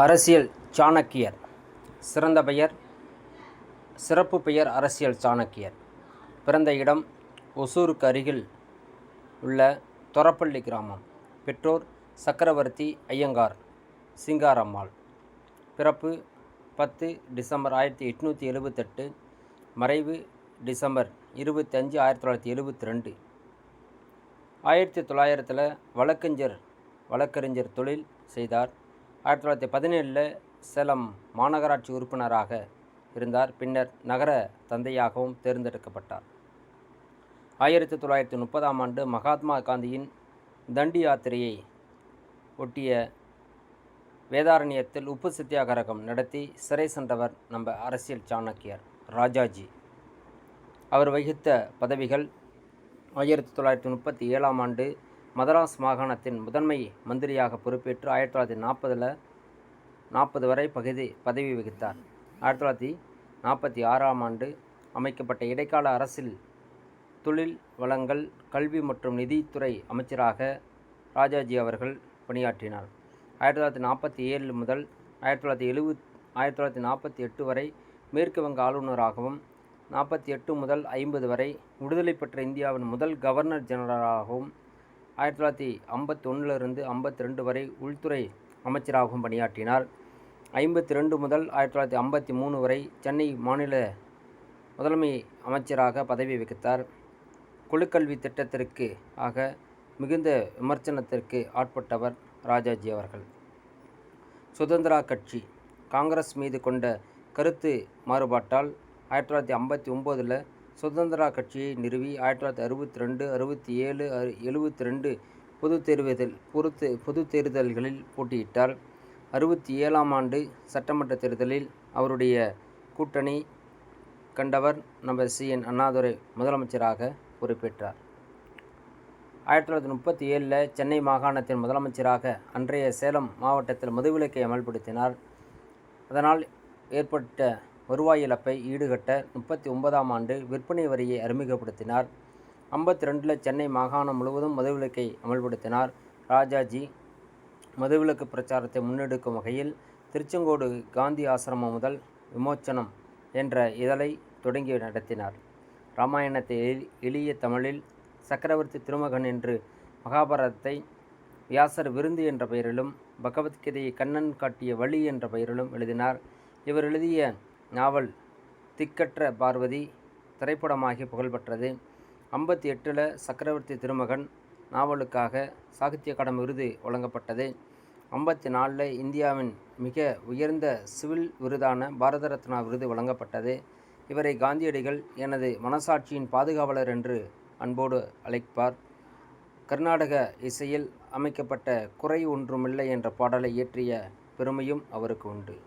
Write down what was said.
அரசியல் சாணக்கியர். சிறந்த பெயர், சிறப்பு பெயர் அரசியல் சாணக்கியர். பிறந்த இடம் ஒசூருக்கு அருகில் உள்ள தொரப்பள்ளி கிராமம். பெற்றோர் சக்கரவர்த்தி ஐயங்கார், சிங்காரம்மாள். பிறப்பு 10 டிசம்பர் 1878. மறைவு டிசம்பர் 25, 1972. 1900 வழக்கறிஞர் தொழில் செய்தார். 1917 சேலம் மாநகராட்சி உறுப்பினராக இருந்தார். பின்னர் நகர தந்தையாகவும் தேர்ந்தெடுக்கப்பட்டார். 1930 மகாத்மா காந்தியின் தண்டி யாத்திரையை ஒட்டிய வேதாரண்யத்தில் உப்பு சத்தியாகிரகம் நடத்தி சிறை சென்றவர் நம்ம அரசியல் சாணக்கியர் ராஜாஜி. அவர் வகித்த பதவிகள்: 1937 மதராஸ் மாகாணத்தின் முதன்மை மந்திரியாக பொறுப்பேற்று 1940 வரை பதவி வகித்தார். 1946 அமைக்கப்பட்ட இடைக்கால அரசில் தொழில் வளங்கள், கல்வி மற்றும் நிதித்துறை அமைச்சராக ராஜாஜி அவர்கள் பணியாற்றினார். 1947 முதல் 1948 வரை மேற்கு வங்க ஆளுநராகவும், 48 முதல் 50 வரை விடுதலை பெற்ற இந்தியாவின் முதல் கவர்னர் ஜெனரலாகவும், 1951 52 வரை உள்துறை அமைச்சராகவும் பணியாற்றினார். 52 முதல் 1953 வரை சென்னை மாநில முதன்மை அமைச்சராக பதவி வகித்தார். குழுக்கல்வி திட்டத்திற்கு ஆக மிகுந்த விமர்சனத்திற்கு ஆட்பட்டவர் ராஜாஜி அவர்கள். சுதந்திரா கட்சி காங்கிரஸ் மீது கொண்ட கருத்து மாறுபாட்டால் 1959 சுதந்திரா கட்சியை நிறுவி 1962, 67, 72 பொதுத் தேர்தல்களில் போட்டியிட்டார். 67 சட்டமன்ற தேர்தலில் அவருடைய கூட்டணி கண்டவர் நம்ம CN அண்ணாதுரை முதலமைச்சராக பொறுப்பேற்றார். 1937 சென்னை மாகாணத்தின் முதலமைச்சராக அன்றைய சேலம் மாவட்டத்தில் மதுவிலக்கை அமல்படுத்தினார். அதனால் ஏற்பட்ட வருவாய் இழப்பை ஈடுகட்ட 39 விற்பனை வரியை அறிமுகப்படுத்தினார். 52 சென்னை மாகாணம் முழுவதும் மதுவிலக்கை அமல்படுத்தினார். ராஜாஜி மதுவிலக்கு பிரச்சாரத்தை முன்னெடுக்கும் வகையில் திருச்செங்கோடு காந்தி ஆசிரமம் முதல் விமோச்சனம் என்ற இதழை தொடங்கி நடத்தினார். இராமாயணத்தை எளிய தமிழில், சக்கரவர்த்தி திருமகன் என்று, மகாபாரதத்தை வியாசர் விருந்து என்ற பெயரிலும், பகவத்கீதையை கண்ணன் காட்டிய வழி என்ற பெயரிலும் எழுதினார். இவர் எழுதிய நாவல் திக்கற்ற பார்வதி திரைப்படமாகி புகழ்பெற்றது. 58 சக்கரவர்த்தி திருமகன் நாவலுக்காக சாகித்ய அகாடமி விருது வழங்கப்பட்டது. 54 இந்தியாவின் மிக உயர்ந்த சிவில் விருதான பாரத ரத்னா விருது வழங்கப்பட்டது. இவரை காந்தியடிகள் எனது மனசாட்சியின் பாதுகாவலர் என்று அன்போடு அழைப்பார். கர்நாடக இசையில் அமைக்கப்பட்ட குறை ஒன்றுமில்லை என்ற பாடலை இயற்றிய பெருமையும் அவருக்கு உண்டு.